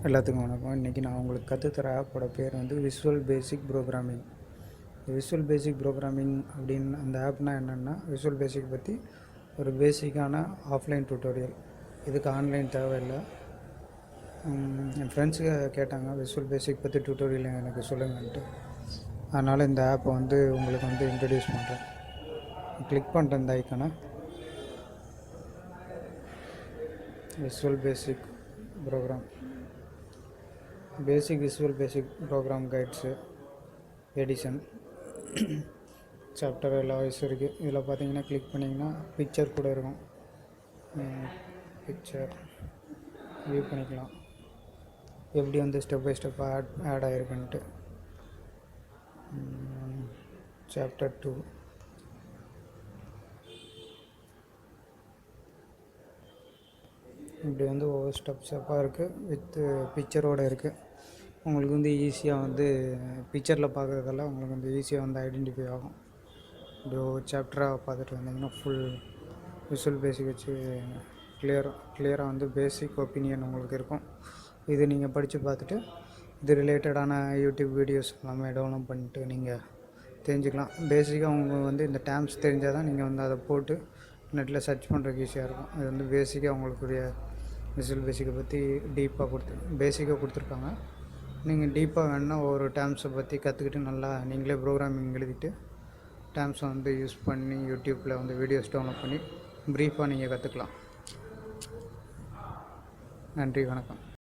எல்லாத்துக்கும் வணக்கம். இன்றைக்கி நான் உங்களுக்கு கற்றுத்தர ஆப்போட பேர் வந்து Visual Basic programming. Visual Basic programming அப்படின்னு அந்த ஆப்னால் என்னென்னா, விஷுவல் பேசிக் பற்றி ஒரு பேசிக்கான ஆஃப்லைன் டுட்டோரியல். இதுக்கு ஆன்லைன் தேவையில்லை. என் ஃப்ரெண்ட்ஸுக்கு கேட்டாங்க விஷுவல் பேசிக் பற்றி டுட்டோரியல் எனக்கு சொல்லுங்கன்ட்டு. அதனால் இந்த ஆப்பை வந்து உங்களுக்கு வந்து இன்ட்ரடியூஸ் பண்ணுறேன். கிளிக் பண்ணுறேன் இந்த ஐக்கானை. விஷுவல் பேசிக் ப்ரோக்ராம், பேசிக் Visual Basic program guides edition chapter எல்லா வயசு இருக்குது. இதில் பார்த்தீங்கன்னா கிளிக் பண்ணிங்கன்னா பிக்சர் கூட இருக்கும். பிக்சர் வியூ பண்ணிக்கலாம், எப்படி வந்து ஸ்டெப் பை ஸ்டெப் ஆட் ஆகிருக்குன்ட்டு. சாப்டர் 2 இப்படி வந்து ஒவ்வொரு ஸ்டெப்பாக இருக்குது, வித் பிக்சரோடு இருக்குது. உங்களுக்கு வந்து ஈஸியாக வந்து பிக்சரில் பார்க்குறதெல்லாம் உங்களுக்கு வந்து ஈஸியாக வந்து ஐடென்டிஃபை ஆகும். இப்படி ஒவ்வொரு சாப்டராக பார்த்துட்டு வந்தீங்கன்னா ஃபுல் விஷுவல் பேசிக் வச்சு கிளியராக வந்து பேசிக் ஒப்பீனியன் உங்களுக்கு இருக்கும். இது நீங்கள் படித்து பார்த்துட்டு இது ரிலேட்டடான யூடியூப் வீடியோஸ் எல்லாமே டெவலப் பண்ணிட்டு நீங்கள் தெரிஞ்சுக்கலாம். பேசிக்காக உங்களுக்கு வந்து இந்த டேர்ம்ஸ் தெரிஞ்சால் தான் நீங்கள் வந்து அதை போட்டு நெட்டில் சர்ச் பண்ணுறதுக்கு ஈஸியாக இருக்கும். இது வந்து பேசிக்காக உங்களுக்குரிய விஷுவல் பேசிக்கை பற்றி பேசிக்காக கொடுத்துருக்காங்க. நீங்கள் டீப்பாக வேணுன்னா ஒவ்வொரு டேர்ம்ஸை பற்றி கற்றுக்கிட்டு நல்லா நீங்களே ப்ரோக்ராமிங் எழுதிட்டு டேர்ம்ஸை வந்து யூஸ் பண்ணி யூடியூப்பில் வந்து வீடியோஸ் டவுன்லோட் பண்ணி ப்ரீஃபாக நீங்கள் கற்றுக்கலாம். நன்றி, வணக்கம்.